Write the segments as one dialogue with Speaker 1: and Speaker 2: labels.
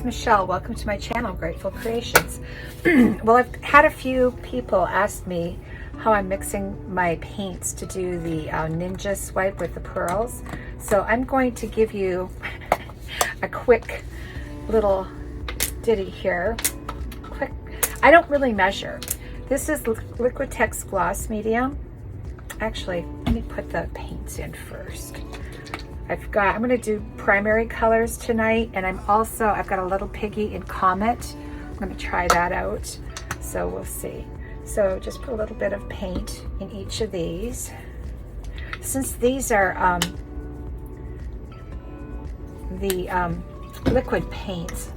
Speaker 1: it's Michelle. Welcome to my channel, Grateful Creations. Well, I've had a few people ask me how I'm mixing my paints to do the ninja swipe with the pearls. So I'm going to give you a quick little ditty here. Quick, I don't really measure. This is Liquitex gloss medium. Actually, let me put the paints in first. I'm going to do primary colors tonight, and I've got a little piggy in Comet. I'm going to try that out, so we'll see. So just put a little bit of paint in each of these. Since these are the liquid paints,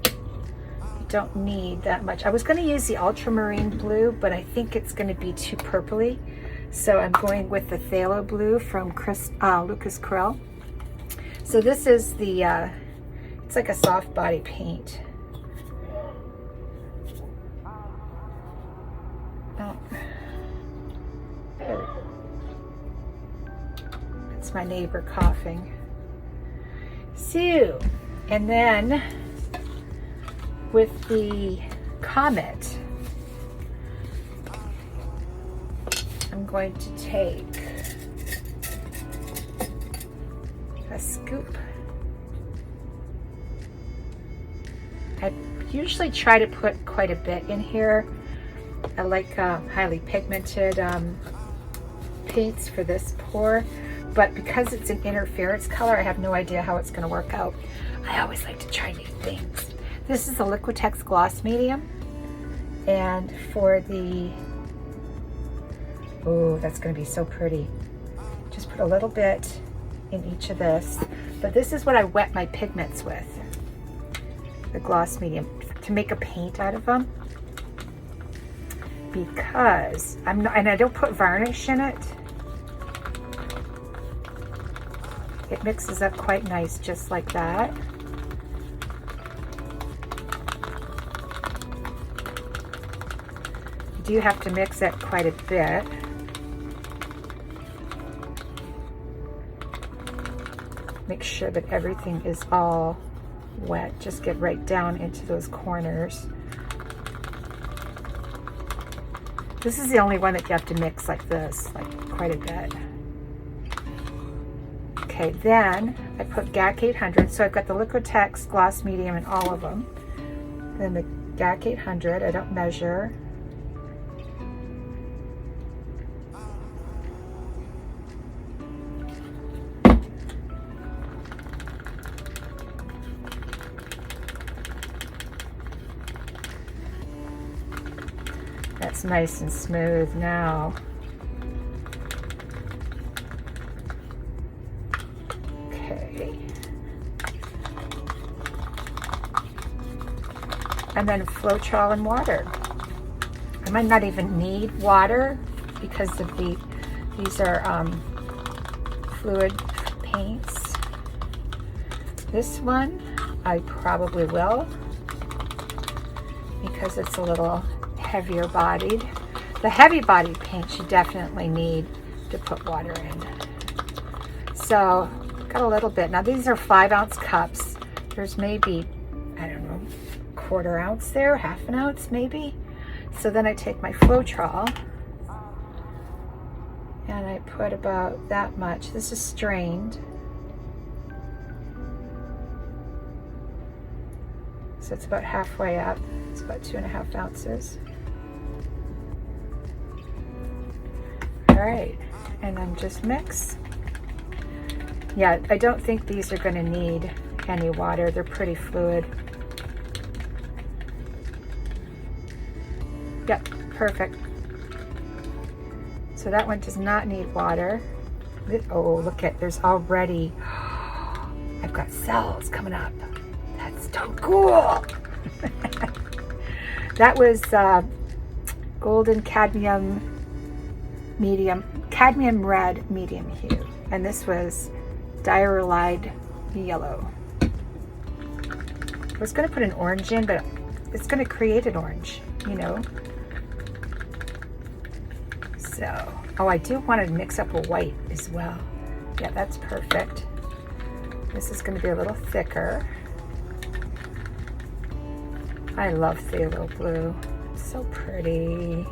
Speaker 1: you don't need that much. I was going to use the ultramarine blue, but I think it's going to be too purpley, so I'm going with the phthalo blue from Lucas Krill. So this is the, it's like a soft body paint. Oh. It's my neighbor coughing. So, and then with the Comet, I'm going to take a scoop. I usually try to put quite a bit in here. I like highly pigmented paints for this pour, but because it's an interference color, I have no idea how it's going to work out. I always like to try new things. This is a Liquitex gloss medium, and for the, oh, that's going to be so pretty. Just put a little bit in each of this, but this is what I wet my pigments with, the gloss medium, to make a paint out of them, because and I don't put varnish in it. It mixes up quite nice just like that. You do have to mix it quite a bit. Make sure that everything is all wet. Just get right down into those corners. This is the only one that you have to mix like this, like quite a bit. Okay, then I put GAC 800. So I've got the Liquitex gloss medium in all of them. Then the GAC 800, I don't measure. That's nice and smooth now. Okay. And then Floetrol and water. I might not even need water because of these are fluid paints. This one I probably will, because it's a little heavier bodied. The heavy bodied paints you definitely need to put water in. So got a little bit. Now these are 5-ounce cups. There's maybe, I don't know, 1/4 ounce there, 1/2 ounce maybe. So then I take my Floetrol and I put about that much. This is strained. So it's about halfway up. It's about 2.5 ounces. All right, and then just mix. Yeah, I don't think these are going to need any water. They're pretty fluid. Yep, perfect. So that one does not need water. Oh, look at, there's already, I've got cells coming up. That's so cool. That was golden cadmium red medium hue, and this was diarylide yellow. I was going to put an orange in, but it's going to create an orange, you know. So, oh, I do want to mix up a white as well. Yeah, that's perfect. This is going to be a little thicker. I love phthalo blue. So pretty.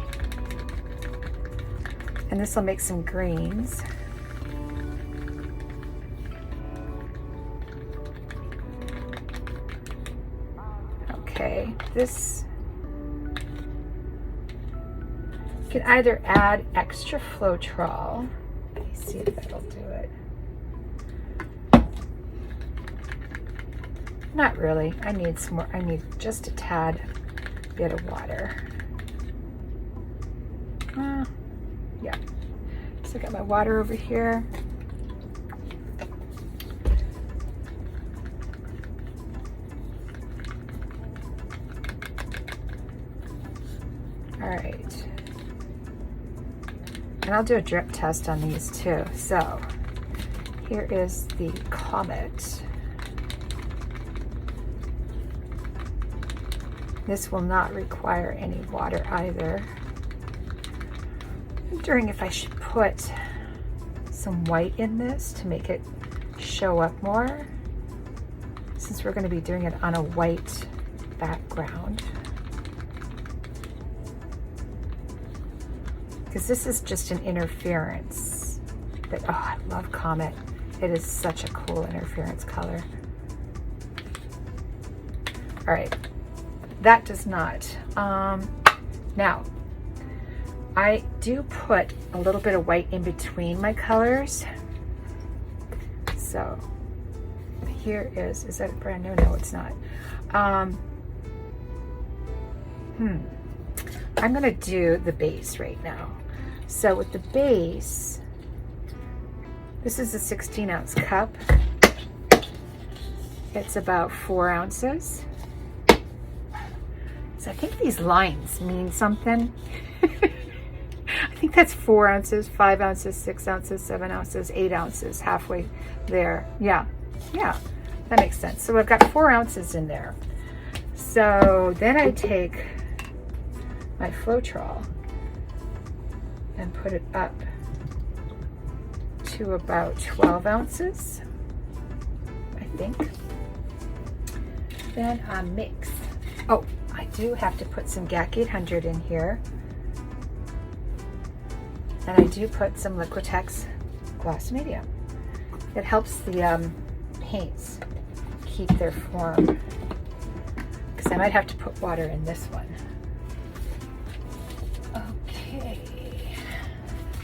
Speaker 1: And this will make some greens. Okay, this you can either add extra Floetrol. Let me see if that'll do it. Not really. I need some more. I need just a tad bit of water. Yeah. So I got my water over here. All right. And I'll do a drip test on these too. So here is the Comet. This will not require any water either. I'm wondering if I should put some white in this to make it show up more, since we're going to be doing it on a white background. Because this is just an interference. But oh, I love Comet. It is such a cool interference color. All right. That does not. Now, I do put a little bit of white in between my colors. So here is that brand new? No, it's not. I'm gonna do the base right now. So with the base, this is a 16-ounce cup. It's about 4 ounces. So I think these lines mean something. I think that's 4 ounces, 5 ounces, 6 ounces, 7 ounces, 8 ounces, halfway there. Yeah, that makes sense. So I've got 4 ounces in there. So then I take my Floetrol and put it up to about 12 ounces, I think. Then I mix. Oh, I do have to put some GAC 800 in here. And I do put some Liquitex gloss medium. It helps the paints keep their form. Because I might have to put water in this one. Okay.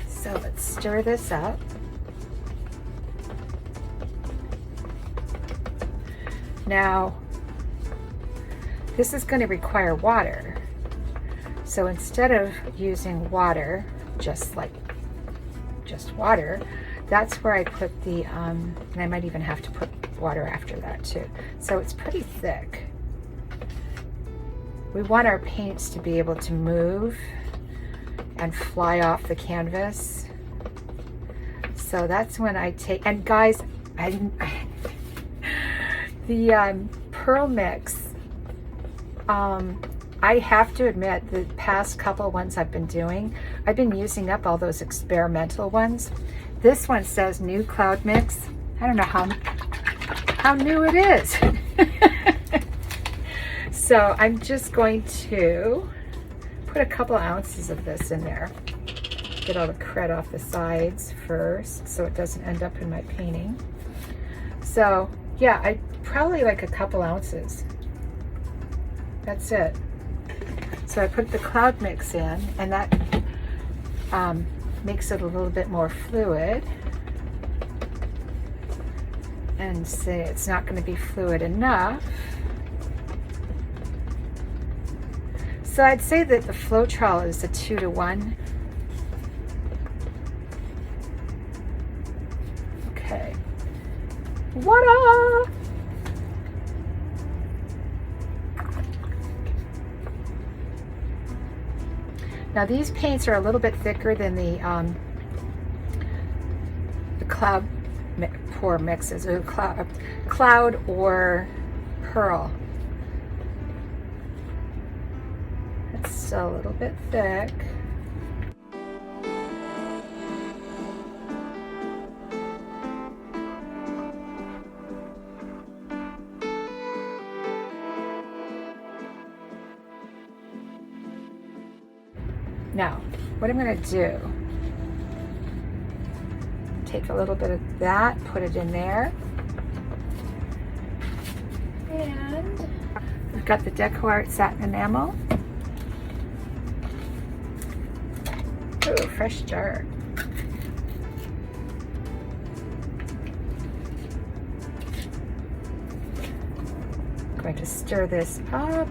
Speaker 1: So let's stir this up. Now, this is going to require water. So instead of using water, just water, that's where I put the, and I might even have to put water after that too. So it's pretty thick. We want our paints to be able to move and fly off the canvas. So that's when I take, and guys, the pearl mix, I have to admit, the past couple ones I've been doing, I've been using up all those experimental ones. This one says new cloud mix. I don't know how new it is. So I'm just going to put a couple ounces of this in there. Get all the crud off the sides first so it doesn't end up in my painting. So yeah, I probably like a couple ounces. That's it. So I put the cloud mix in, and that makes it a little bit more fluid. And say it's not going to be fluid enough. So I'd say that the Floetrol is a 2-to-1. Okay. Voila! Now these paints are a little bit thicker than the cloud pour mixes, or cloud or pearl. It's still a little bit thick. Now, what I'm going to do, take a little bit of that, put it in there. And we've got the Deco Art Satin Enamel. Ooh, fresh jar. I'm going to stir this up.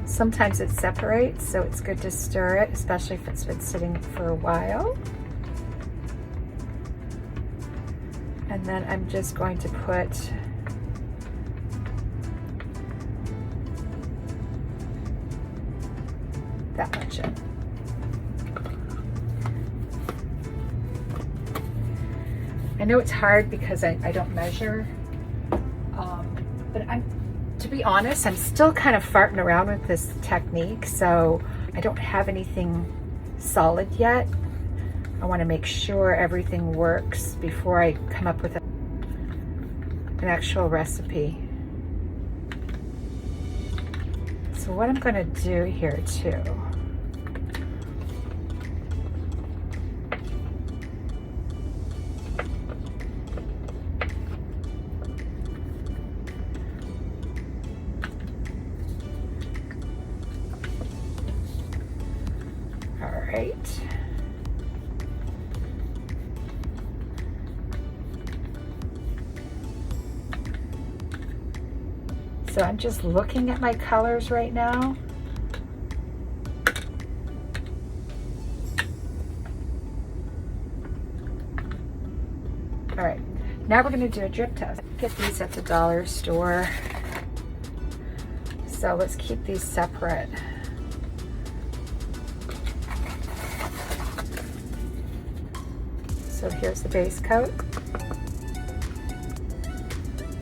Speaker 1: Sometimes it separates, so it's good to stir it, especially if it's been sitting for a while. And then I'm just going to put that much in. I know it's hard because I don't measure, but to be honest, I'm still kind of farting around with this technique, so I don't have anything solid yet. I want to make sure everything works before I come up with an actual recipe. So what I'm going to do here too, right. So I'm just looking at my colors right now. All right, now we're gonna do a drip test. Get these at the dollar store. So let's keep these separate. So here's the base coat,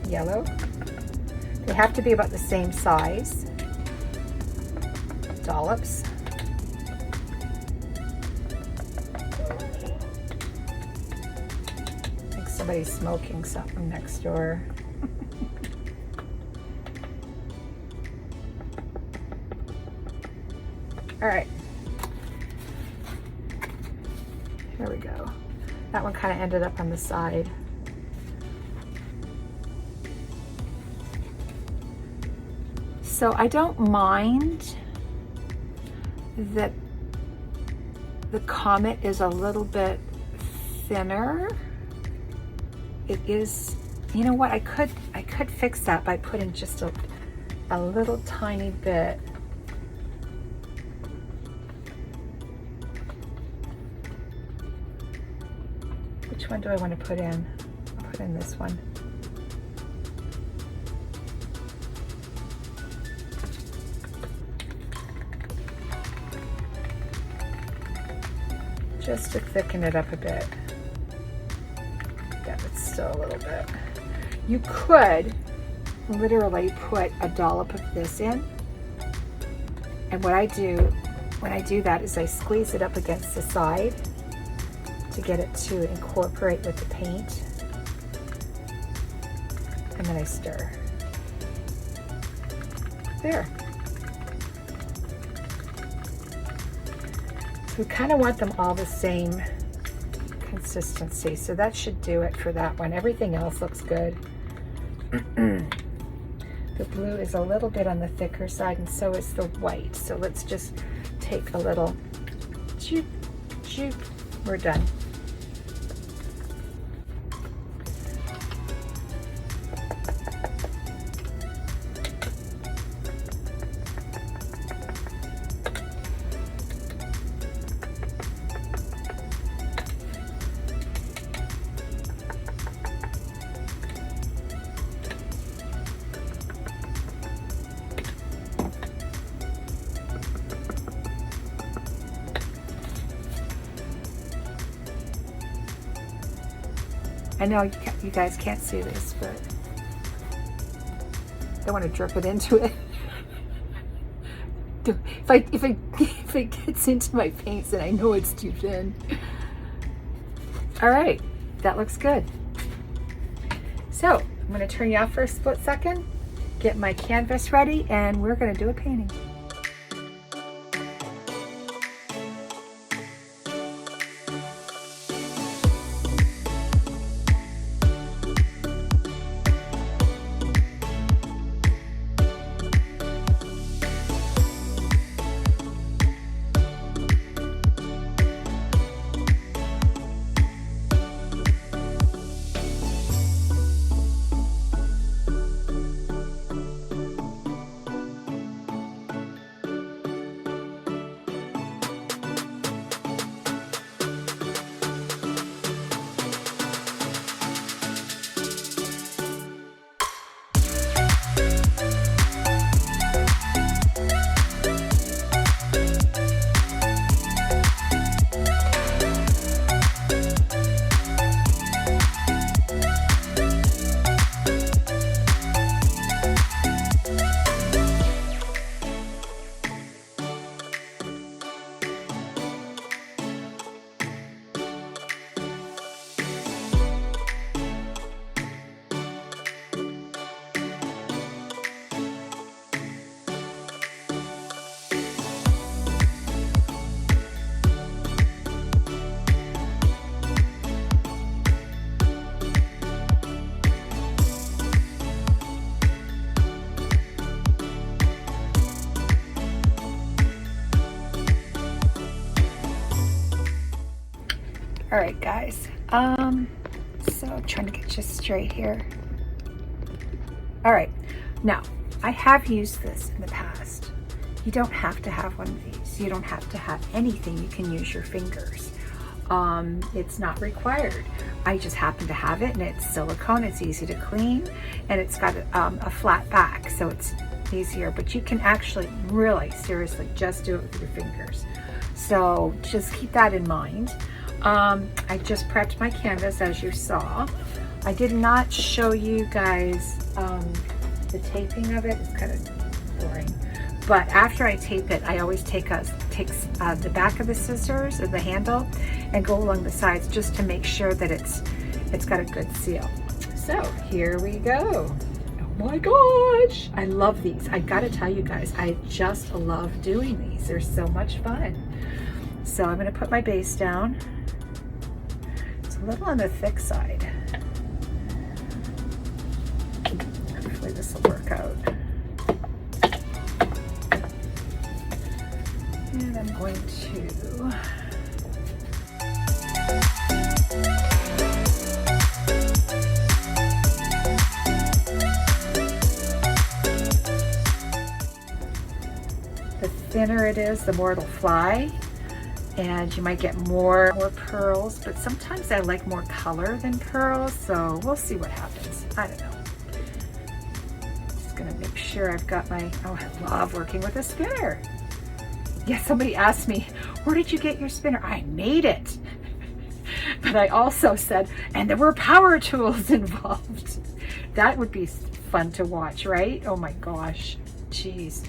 Speaker 1: yellow. They have to be about the same size. Dollops. I think somebody's smoking something next door. All right. Here we go. That one kind of ended up on the side. So I don't mind that the Comet is a little bit thinner. It is, you know what, I could fix that by putting just a little tiny bit. Which one do I want to put in? I'll put in this one. Just to thicken it up a bit. Yeah, but still a little bit. You could literally put a dollop of this in. And what I do when I do that is I squeeze it up against the side to get it to incorporate with the paint. And then I stir. There. We kind of want them all the same consistency, so that should do it for that one. Everything else looks good. The blue is a little bit on the thicker side, and so is the white. So let's just take a little choop, choop. We're done. I know you guys can't see this, but I want to drip it into it. If it gets into my paints, then I know it's too thin. All right, that looks good. So I'm going to turn you off for a split second, get my canvas ready and we're going to do a painting. All right, guys. So I'm trying to get you straight here. All right, now I have used this in the past. You don't have to have one of these. You don't have to have anything. You can use your fingers. It's not required. I just happen to have it, and it's silicone. It's easy to clean, and it's got a flat back, so it's easier. But you can actually, really, seriously, just do it with your fingers. So just keep that in mind. I just prepped my canvas, as you saw. I did not show you guys the taping of it. It's kind of boring. But after I tape it, I always take the back of the scissors or the handle and go along the sides just to make sure that it's got a good seal. So here we go. Oh my gosh, I love these. I gotta tell you guys, I just love doing these. They're so much fun. So I'm gonna put my base down. It's a little on the thick side. Hopefully this will work out. And I'm going to the thinner it is, the more it'll fly, and you might get more pearls, but sometimes I like more color than pearls, so we'll see what happens. I don't know. Just gonna make sure I've got my, oh, I love working with a spinner. Yeah, somebody asked me, where did you get your spinner? I made it. But I also said, and there were power tools involved. That would be fun to watch, right? Oh my gosh, jeez.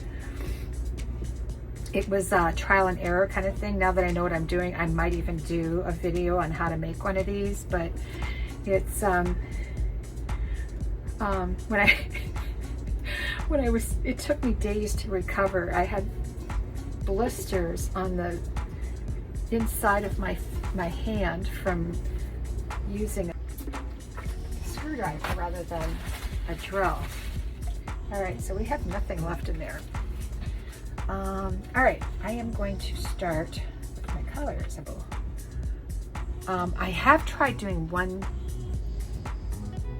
Speaker 1: It was a trial and error kind of thing. Now that I know what I'm doing, I might even do a video on how to make one of these, but it's, it took me days to recover. I had blisters on the inside of my hand from using a screwdriver rather than a drill. All right, so we have nothing left in there. All right, I am going to start with my colors. I have tried doing one.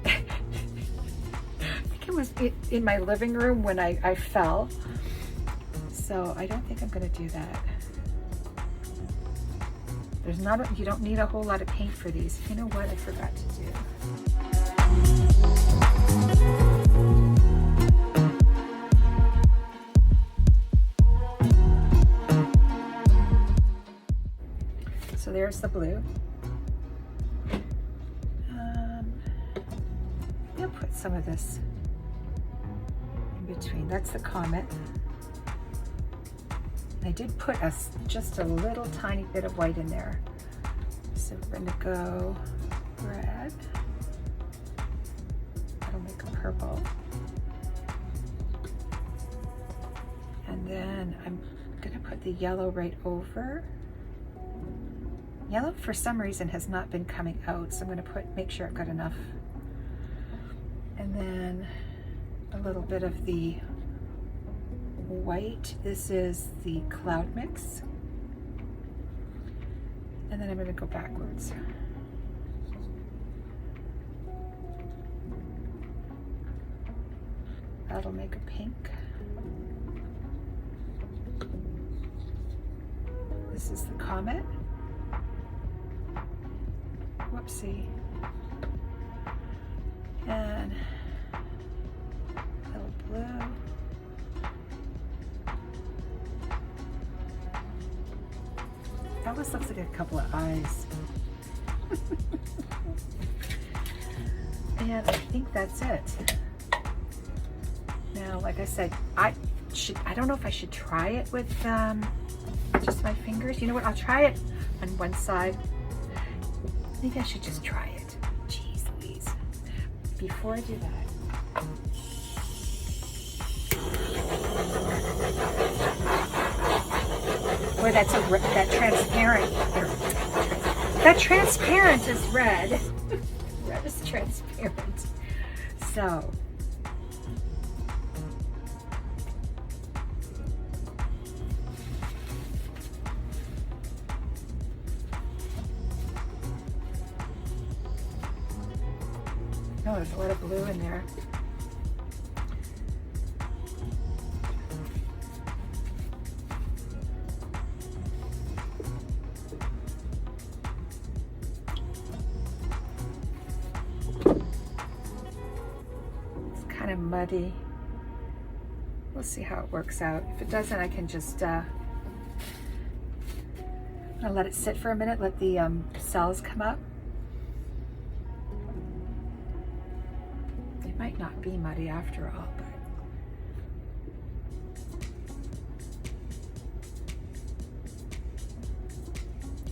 Speaker 1: I think it was in my living room when I fell. So I don't think I'm going to do that. You don't need a whole lot of paint for these. You know what I forgot to do? So there's the blue. I'll put some of this in between. That's the comet. I did put just a little tiny bit of white in there. So we're going to go red. That'll make a purple. then I'm gonna put the yellow right over. Yellow for some reason has not been coming out, so I'm gonna make sure I've got enough. And then a little bit of the white. This is the cloud mix. And then I'm gonna go backwards. That'll make a pink. This is the comet. Whoopsie. And a little blue. That almost looks like a couple of eyes. And I think that's it. Now, like I said, I don't know if I should try it with just my fingers. You know what? I'll try it on one side. Maybe I should just try it. Jeez Louise. Before I do that, boy, that transparent. That transparent is red. Red is transparent. So. Oh, there's a lot of blue in there. It's kind of muddy. We'll see how it works out. If it doesn't, I can just I'll let it sit for a minute, let the cells come up. Might not be muddy after all, but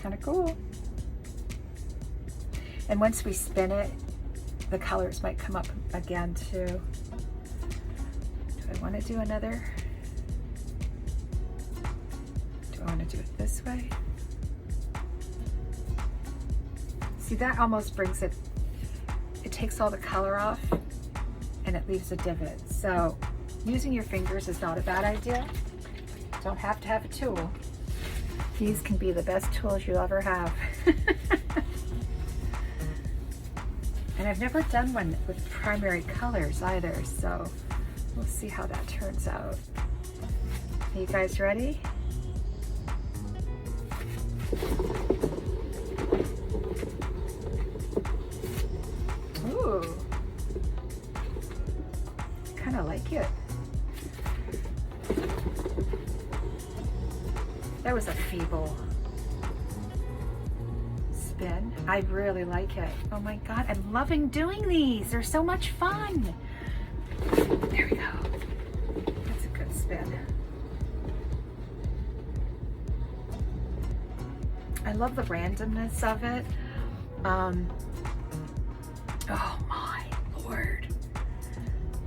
Speaker 1: kind of cool. And once we spin it, the colors might come up again too. Do I want to do another? Do I want to do it this way? See, that almost brings it, it takes all the color off and it leaves a divot. So using your fingers is not a bad idea. Don't have to have a tool. These can be the best tools you'll ever have. And I've never done one with primary colors either, so we'll see how that turns out. Are you guys ready? Ooh. Kind of like it. That was a feeble spin. I really like it. Oh my God, I'm loving doing these. They're so much fun. There we go. That's a good spin. I love the randomness of it. Oh my Lord.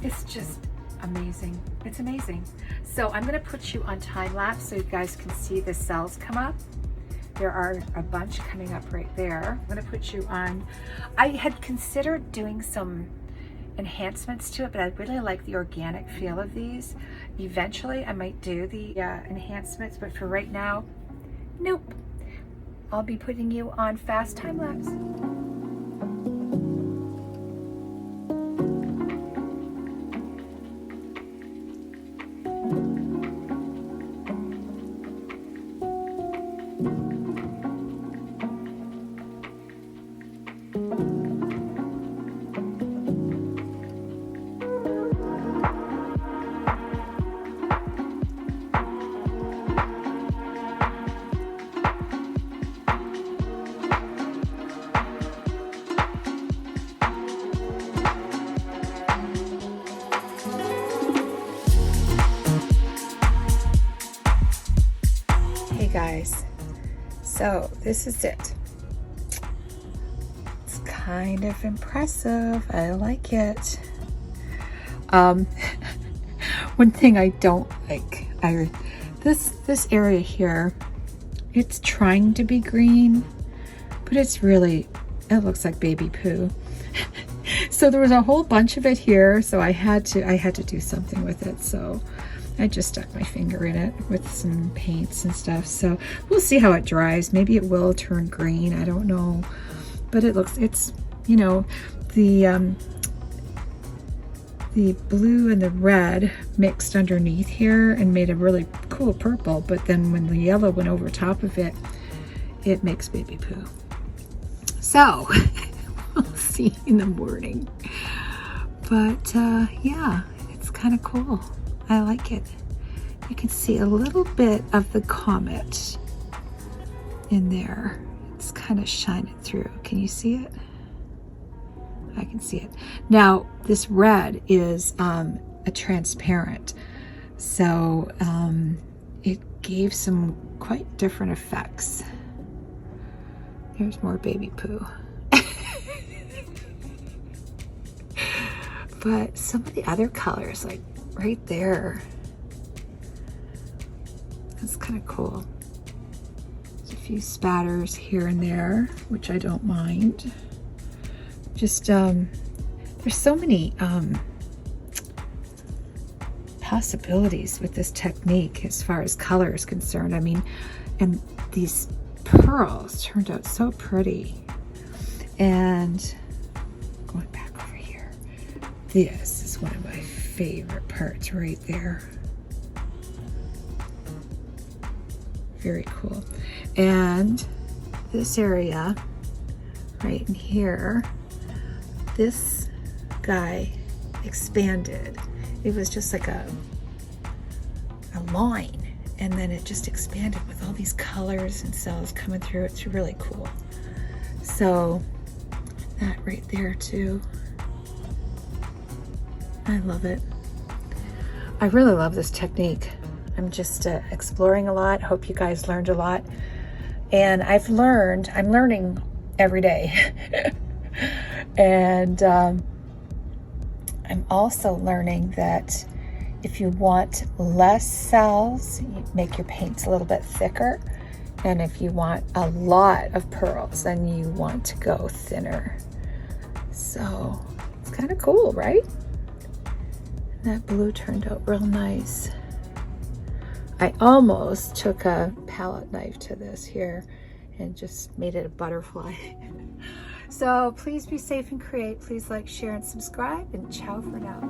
Speaker 1: It's just amazing. It's amazing. So I'm gonna put you on time lapse so you guys can see the cells come up. There are a bunch coming up right there. I'm gonna put you on. I had considered doing some enhancements to it, but I really like the organic feel of these. Eventually I might do the enhancements, but for right now, nope. I'll be putting you on fast time lapse. Guys, so this is it. It's kind of impressive. I like it. One thing I don't like, this area here, it's trying to be green, but it's really, it looks like baby poo. So there was a whole bunch of it here, so I had to do something with it. So I just stuck my finger in it with some paints and stuff. So we'll see how it dries. Maybe it will turn green, I don't know. But it's, you know, the blue and the red mixed underneath here and made a really cool purple, but then when the yellow went over top of it, it makes baby poo. So we'll see in the morning. But yeah, it's kind of cool. I like it. You can see a little bit of the comet in there. It's kind of shining through. Can you see it? I can see it. Now, this red is a transparent, so it gave some quite different effects. There's more baby poo. But some of the other colors, like right there, that's kind of cool. There's a few spatters here and there, which I don't mind. Just, there's so many possibilities with this technique as far as color is concerned. I mean, and these pearls turned out so pretty. And going back over here, this is one of my favorite parts right there. Very cool. And this area right in here, this guy expanded. It was just like a line, and then it just expanded with all these colors and cells coming through. It's really cool. So that right there too, I love it. I really love this technique. I'm just exploring a lot. Hope you guys learned a lot. And I'm learning every day. And I'm also learning that if you want less cells, you make your paints a little bit thicker. And if you want a lot of pearls, then you want to go thinner. So it's kind of cool, right? That blue turned out real nice. I almost took a palette knife to this here and just made it a butterfly. So please be safe and create. Please like, share, and subscribe, and ciao for now.